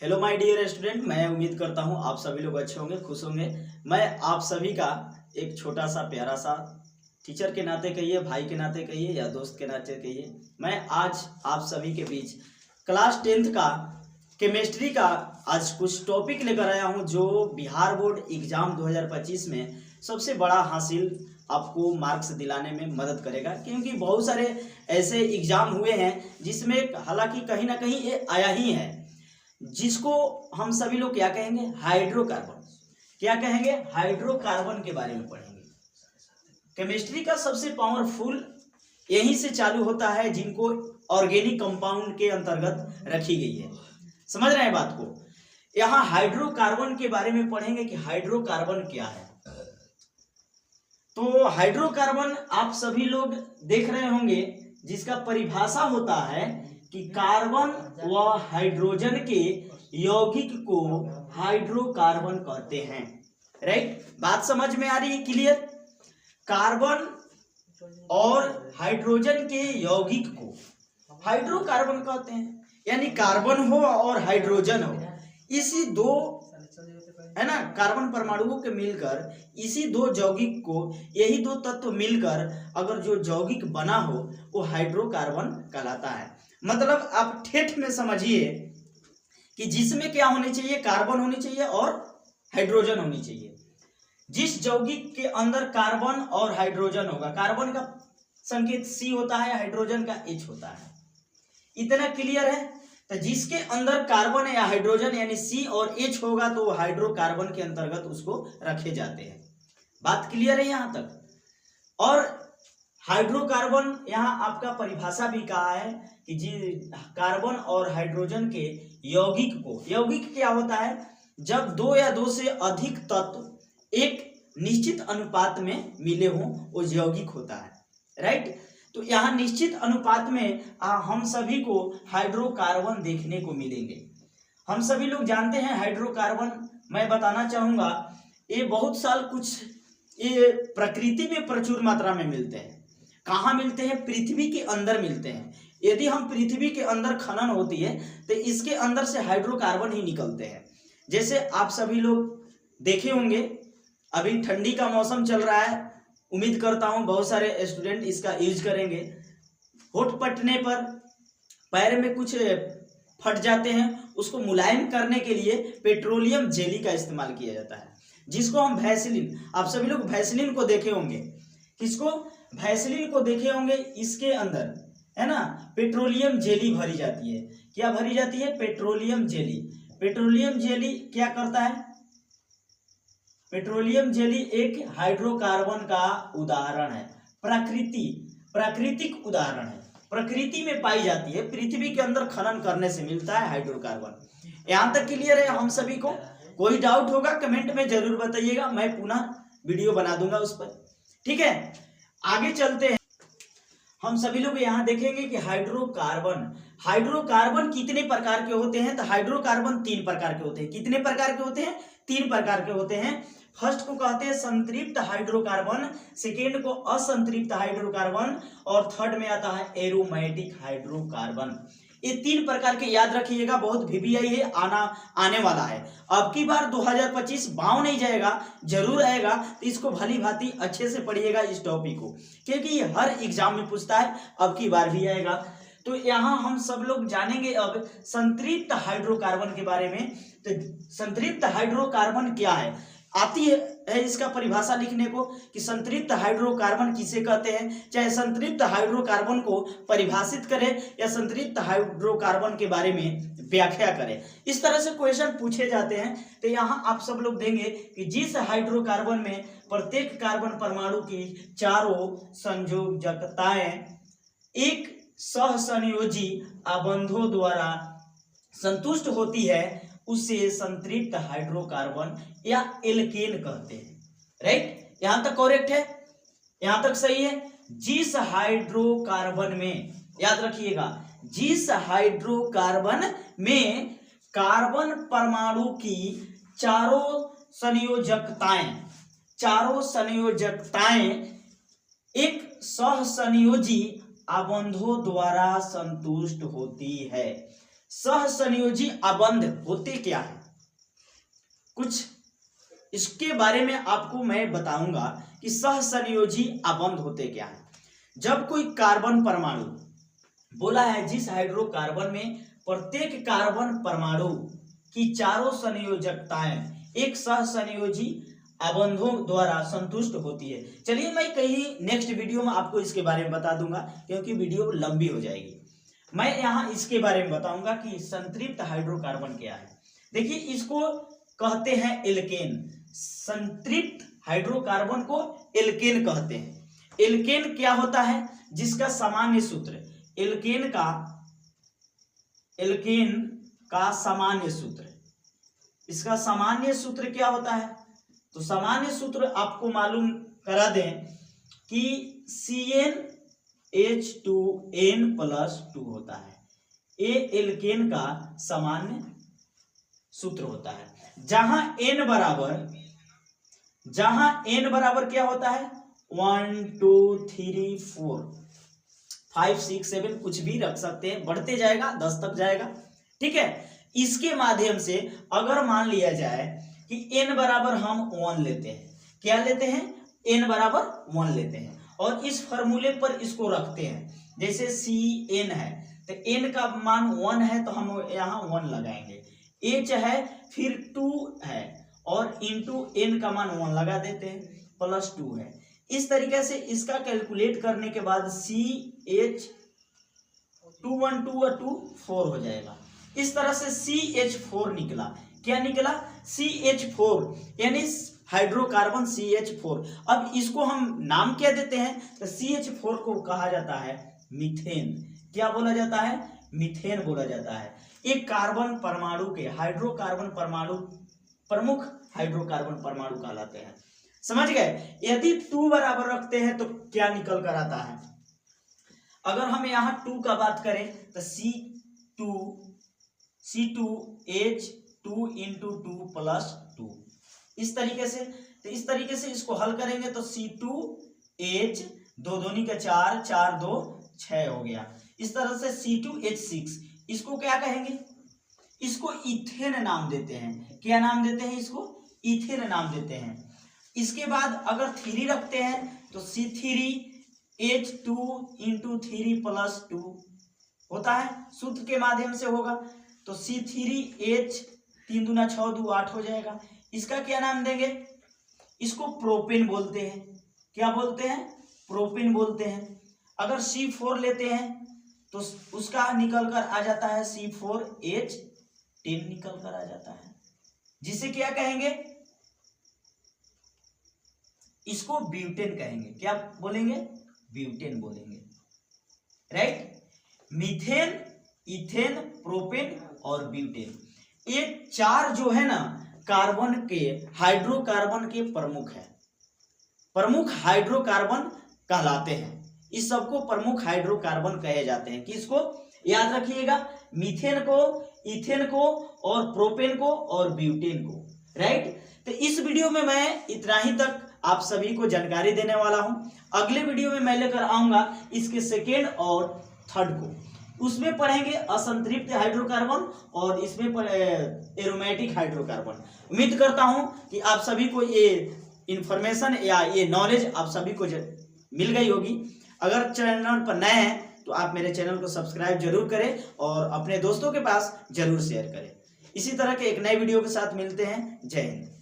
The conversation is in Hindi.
हेलो माय डियर स्टूडेंट, मैं उम्मीद करता हूँ आप सभी लोग अच्छे होंगे, खुश होंगे। मैं आप सभी का एक छोटा सा प्यारा सा टीचर के नाते कहिए, भाई के नाते कहिए या दोस्त के नाते कहिए, मैं आज आप सभी के बीच क्लास 10th का केमिस्ट्री का आज कुछ टॉपिक लेकर आया हूँ जो बिहार बोर्ड एग्जाम 2025 में सबसे बड़ा हासिल आपको मार्क्स दिलाने में मदद करेगा। क्योंकि बहुत सारे ऐसे एग्जाम हुए हैं जिसमें हालांकि कहीं ना कहीं ये आया ही है, जिसको हम सभी लोग क्या कहेंगे, हाइड्रोकार्बन। क्या कहेंगे? हाइड्रोकार्बन के बारे में पढ़ेंगे। केमिस्ट्री का सबसे पावरफुल यहीं से चालू होता है, जिनको ऑर्गेनिक कंपाउंड के अंतर्गत रखी गई है। समझ रहे हैं बात को? यहाँ हाइड्रोकार्बन के बारे में पढ़ेंगे कि हाइड्रोकार्बन क्या है। तो हाइड्रोकार्बन आप सभी लोग देख रहे होंगे, जिसका परिभाषा होता है कि कार्बन व हाइड्रोजन के यौगिक को हाइड्रोकार्बन कहते हैं। राइट? बात समझ में आ रही है? क्लियर? कार्बन और हाइड्रोजन के यौगिक को हाइड्रोकार्बन कहते हैं। यानी कार्बन हो और हाइड्रोजन हो, इसी दो है ना, कार्बन परमाणुओं के मिलकर इसी दो यौगिक को, यही दो तत्व मिलकर अगर जो यौगिक बना हो वो हाइड्रोकार्बन कहलाता है। मतलब आप ठेठ में समझिए कि जिसमें क्या होनी चाहिए, कार्बन होनी चाहिए और हाइड्रोजन होनी चाहिए। जिस यौगिक के अंदर कार्बन और हाइड्रोजन होगा, कार्बन का संकेत C होता है, हाइड्रोजन का H होता है। इतना क्लियर है? तो जिसके अंदर कार्बन या हाइड्रोजन यानी C और H होगा तो हाइड्रोकार्बन के अंतर्गत उसको रखे जाते हैं। बात क्लियर है यहां तक? और हाइड्रोकार्बन यहाँ आपका परिभाषा भी कहा है कि जी कार्बन और हाइड्रोजन के यौगिक को, यौगिक क्या होता है? जब दो या दो से अधिक तत्व एक निश्चित अनुपात में मिले हों वो यौगिक होता है। राइट? तो यहाँ निश्चित अनुपात में हम सभी को हाइड्रोकार्बन देखने को मिलेंगे। हम सभी लोग जानते हैं हाइड्रोकार्बन। मैं बताना चाहूंगा, ये बहुत साल कुछ ये प्रकृति में प्रचुर मात्रा में मिलते हैं। कहाँ मिलते हैं? पृथ्वी के अंदर मिलते हैं। यदि हम पृथ्वी के अंदर खनन होती है तो इसके अंदर से हाइड्रोकार्बन ही निकलते हैं। जैसे आप सभी लोग देखे होंगे, अभी ठंडी का मौसम चल रहा है, उम्मीद करता हूं बहुत सारे स्टूडेंट इसका यूज करेंगे। होठ फटने पर, पैर में कुछ फट जाते हैं, उसको मुलायम करने के लिए पेट्रोलियम जेली का इस्तेमाल किया जाता है, जिसको हम वैसलीन, आप सभी लोग वैसलीन को देखे होंगे। किसको? वैसलीन को देखे होंगे। इसके अंदर है ना पेट्रोलियम जेली भरी जाती है। क्या भरी जाती है? Petroleum jelly. पेट्रोलियम जेली क्या करता है? पेट्रोलियम जेली एक हाइड्रोकार्बन का उदाहरण है, प्राकृतिक उदाहरण है, प्रकृति में पाई जाती है, पृथ्वी के अंदर खनन करने से मिलता है हाइड्रोकार्बन। यहां तक क्लियर है हम सभी को? कोई डाउट होगा कमेंट में जरूर बताइएगा, मैं पुनः वीडियो बना दूंगा उस पर। ठीक है, आगे चलते हैं। हम सभी लोग यहाँ देखेंगे कि हाइड्रोकार्बन कितने प्रकार के होते हैं। तो हाइड्रोकार्बन 3 प्रकार के होते हैं। कितने प्रकार के होते हैं? 3 प्रकार के होते हैं। फर्स्ट को कहते हैं संतृप्त हाइड्रोकार्बन, सेकेंड को असंतृप्त हाइड्रोकार्बन और थर्ड में आता है एरोमेटिक हाइड्रोकार्बन। ये 3 प्रकार के याद रखिएगा, बहुत VVI है, आने वाला है। अब की बार 2025 बाव नहीं जाएगा, जरूर आएगा, तो इसको भली भांति अच्छे से पढ़िएगा इस टॉपिक को, क्योंकि ये हर एग्जाम में पूछता है, अब की बार भी आएगा। तो यहाँ हम सब लोग जानेंगे अब संतृप्त हाइड्रोकार्बन के बारे में। तो संतृप्त हाइड्रोकार्बन क्या है? आती है इसका परिभाषा लिखने को कि संतृप्त हाइड्रोकार्बन किसे कहते हैं। चाहे संतृप्त हाइड्रोकार्बन को परिभाषित करें या संतृप्त हाइड्रोकार्बन के बारे में व्याख्या करें, इस तरह से क्वेश्चन पूछे जाते हैं। तो यहाँ आप सब लोग देंगे कि जिस हाइड्रोकार्बन में प्रत्येक कार्बन परमाणु की चारों संयोजकताएं एक सहसंयोजी आबंधों द्वारा संतुष्ट होती है, उसे संतृप्त हाइड्रोकार्बन या एल्केन कहते हैं। राइट? यहां तक करेक्ट है? यहां तक सही है? जिस हाइड्रोकार्बन में, याद रखिएगा, जिस हाइड्रोकार्बन में कार्बन परमाणु की चारों संयोजकताएं एक सहसंयोजी आबंधों द्वारा संतुष्ट होती है। सहसंयोजी अबंध होते क्या है, कुछ इसके बारे में आपको मैं बताऊंगा कि सहसंयोजी अबंध होते क्या है। जब कोई कार्बन परमाणु, बोला है जिस हाइड्रोकार्बन में प्रत्येक कार्बन परमाणु की चारों संयोजकताएं एक सहसंयोजी अबंधों द्वारा संतुष्ट होती है। चलिए मैं कहीं नेक्स्ट वीडियो में आपको इसके बारे में बता दूंगा, क्योंकि वीडियो लंबी हो जाएगी। मैं यहाँ इसके बारे में बताऊंगा कि संतृप्त हाइड्रोकार्बन क्या है। देखिए, इसको कहते हैं एल्केन। संतृप्त हाइड्रोकार्बन को एल्केन कहते हैं। एल्केन क्या होता है, जिसका सामान्य सूत्र, एल्केन का सामान्य सूत्र, इसका सामान्य सूत्र क्या होता है, तो सामान्य सूत्र आपको मालूम करा दें कि CnH2n+2 होता है। ये एल्केन का सामान्य सूत्र होता है। जहां n बराबर क्या होता है, 1 2 3 4 5 6 7 कुछ भी रख सकते हैं, बढ़ते जाएगा 10 तक जाएगा, ठीक है। इसके माध्यम से अगर मान लिया जाए कि n बराबर हम 1 लेते हैं, क्या लेते हैं, n बराबर 1 लेते हैं, और इस फॉर्मूले पर इसको रखते हैं। जैसे Cn है तो n का मान 1 है तो हम यहाँ 1 लगाएंगे, H है फिर 2 है और इंटू n का मान 1 लगा देते हैं, +2 है। इस तरीके से इसका कैलकुलेट करने के बाद CH2 1 2 और 2 4 हो जाएगा। इस तरह से CH4 निकला। क्या निकला, CH4, यानी हाइड्रोकार्बन CH4। अब इसको हम नाम क्या देते हैं, तो CH4 को कहा जाता है मीथेन। क्या बोला जाता है, मीथेन बोला जाता है। एक कार्बन परमाणु के हाइड्रोकार्बन परमाणु प्रमुख हाइड्रोकार्बन परमाणु कहलाते हैं। समझ गए। यदि 2 बराबर रखते हैं तो क्या निकल कर आता है, अगर हम यहाँ 2 का बात करें तो C2H2 इंटू 2 + 2, इस तरीके से। तो इस तरीके से इसको हल करेंगे तो C2H 2 दूनी का 4 4 2 6 हो गया। इस तरह से C2H6, इसको क्या कहेंगे, इसको इथेन नाम देते हैं। क्या नाम देते हैं, इसको इथेन नाम देते हैं। इसके बाद अगर 3 रखते हैं तो C3H2 इंटू 3 + 2 होता है, सूत्र के माध्यम से होगा। तो C3H 3 दूना 6 2 8 हो जाएगा। इसका क्या नाम देंगे, इसको प्रोपेन बोलते हैं। क्या बोलते हैं, प्रोपेन बोलते हैं। अगर C4 लेते हैं तो उसका निकल कर आ जाता है C4H10 निकल कर आ जाता है, जिसे क्या कहेंगे, इसको ब्यूटेन कहेंगे। क्या बोलेंगे, ब्यूटेन बोलेंगे, राइट। मीथेन, इथेन, प्रोपेन और ब्यूटेन, ये 4 जो है ना कार्बन के हाइड्रोकार्बन के प्रमुख है, प्रमुख हाइड्रोकार्बन कहलाते हैं। इस सबको प्रमुख हाइड्रोकार्बन कहे जाते हैं। किसको याद रखिएगा, मीथेन को, इथेन को और प्रोपेन को और ब्यूटेन को, राइट। तो इस वीडियो में मैं इतना ही तक आप सभी को जानकारी देने वाला हूं। अगले वीडियो में मैं लेकर आऊंगा इसके सेकेंड और थर्ड को, उसमें पढ़ेंगे असंतृप्त हाइड्रोकार्बन और इसमें एरोमेटिक हाइड्रोकार्बन। उम्मीद करता हूं कि आप सभी को ये इंफॉर्मेशन या ये नॉलेज आप सभी को मिल गई होगी। अगर चैनल पर नए हैं तो आप मेरे चैनल को सब्सक्राइब जरूर करें और अपने दोस्तों के पास जरूर शेयर करें। इसी तरह के एक नए वीडियो के साथ मिलते हैं। जय हिंद।